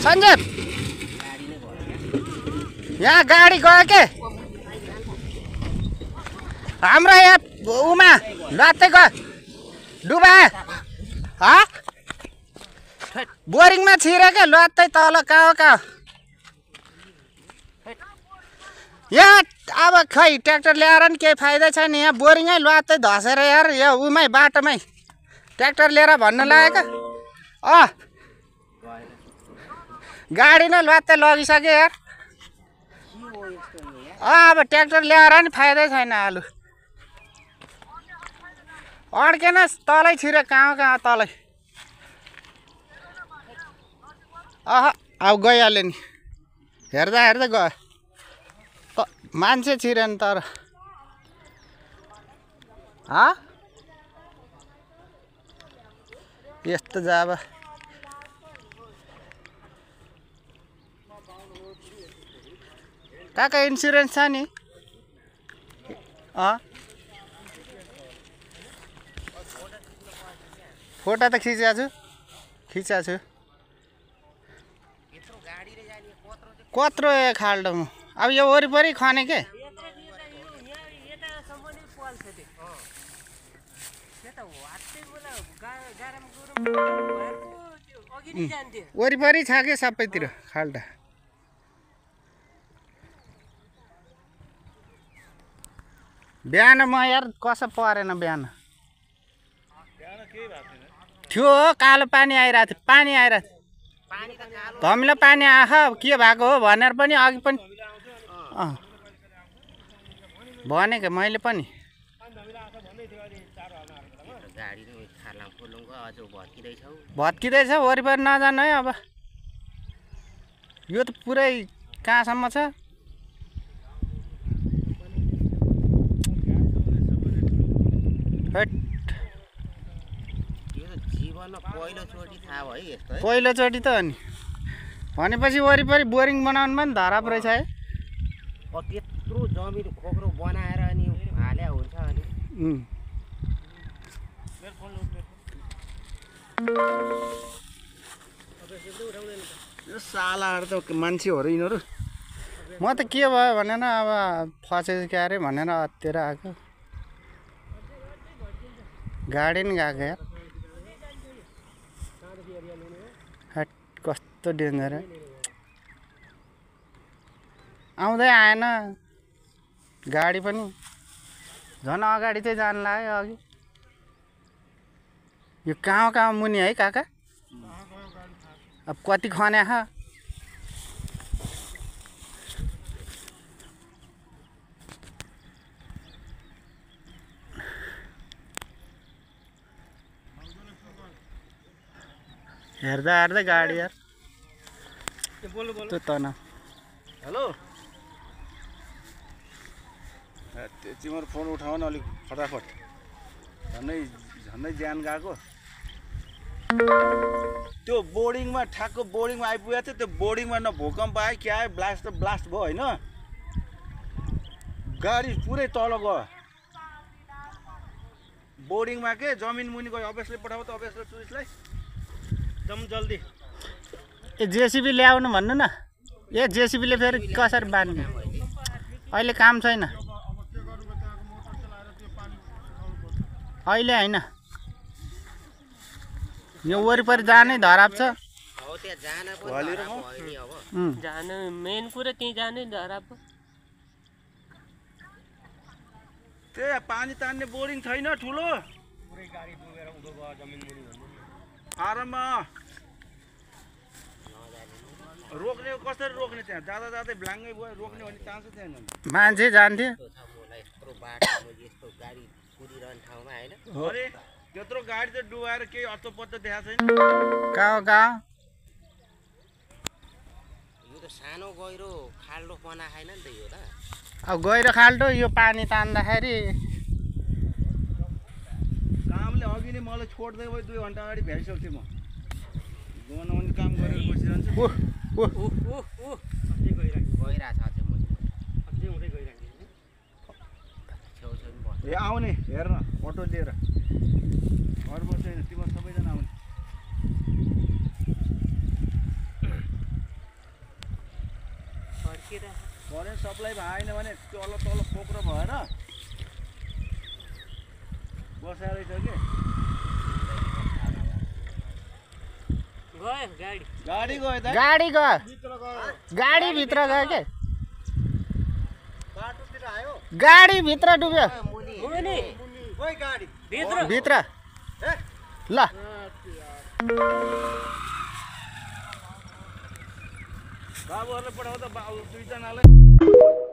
सञ्जीव यहाँ गाडी गयो के हाम्रो यहाँ उमा लत्तै गयो डुबा बोरिङमा छिरे के लत्तै तल कहाँ यहाँ अब खै ट्र्याक्टर ल्याएर नि केही फाइदा छैन यहाँ बोरिङै लत्तै धसेर यार यहाँ उमै बाटोमै ट्र्याक्टर लिएर भन्न लागेको गाडी नै लत्तै लगिसक्यो यार अब ट्र्याक्टर ल्याएर नि फाइदै छैन आलु अड्केन तलै छिरे कहाँ तलै अब गइहाल्यो नि हेर्दा गयो मान्छे छिरेन तर यस्तो जाब काका इन्सुरेन्स छ नि फोटो त खिचेको छु कत्रो खाल्डो अब यो वरिपरि खने के वरिपरि छ के सबैतिर खाल्डा बिहान म यार कसो परेन बिहान थियो कालो पानी आइरहेको थियो धमिलो पानी आख के भएको हो भनेर पनि अघि पनि भनेको मैले पनि भत्किँदैछ वरिपरि नजानु है अब यो त पुरै कहाँसम्म छ पहिलोचोटि त हो नि भनेपछि वरिपरि बोरिङ बनाउनु पनि धराप रहेछ है त्यत्रो जमिन खोक्रो बनाएर अनि हाल्या हुन्छ अनि सालाहरू त मान्छेहरू यिनीहरू म त के भयो भनेर अब फसेछ क्या अरे भनेर हत्तेर आएको गाडी नि गएको यार हट कस्तो डेन्जर आउँदै आएन गाडी पनि झन् अगाडि चाहिँ जानु लाग्यो अघि यो कहाँ मुनि है काका अब कति खन्या छ हेर्दा गाडी यार त्यो तना हेलो तिम्रो फोन उठाउ न अलिक फटाफट झन्डै ज्यान गएको त्यो बोर्डिङमा ठ्याक्क बोर्डिङमा आइपुगेको थियो त्यो बोर्डिङमा न भूकम्प आयो क्या आयो ब्लास्ट भयो होइन गाडी पुरै तल गयो बोर्डिङमा के जमिन मुनि गयो अभ्यासले पठाऊ त अभ्यासले टुरिस्टलाई एकदम जल्दी ए जेसीबी ल्याउनु भन्नु न ए जेसीबीले फेरि कसरी बान्ने अहिले काम छैन अहिले होइन यो वरिपरि जानै धराप छ जानु मेन कुरा त्यही जानै धराप त्यही पानी तान्ने बोरिङ छैन ठुलो आराममा रोक्ने कसरी रोक्ने त्यहाँ जाँदै ब्लाङ्गै भयो रोक्ने भन्ने चान्सै थिएन मान्छे जान्थ्यो अरे त्यत्रो गाडी त डुबाएर केही अत्तोपत्तो देखाएको छैन कहाँ यो त सानो गहिरो खाल्डो बना छैन नि त यो त अब गहिरो खाल्डो यो पानी तान्दाखेरि कामले अघि नै मलाई छोड्दै भयो 2 घन्टा अगाडि भ्याइसक्थेँ म बनाउने काम गरेर बसिरहन्छु ए आउने हेर न अटो लिएर घर बस्दैन तिम्रो सबैजना आउने करेन्ट सप्लाई भएन भने तल तल खोक्रो भएर बसाएर रहेछ कि गाडी गयो त गाडी गाडीभित्र गयो के बाटोतिर आयो गाडीभित्र डुब्यो भित्र ल बाबुहरूलाई पठाउँदा दुईजनालाई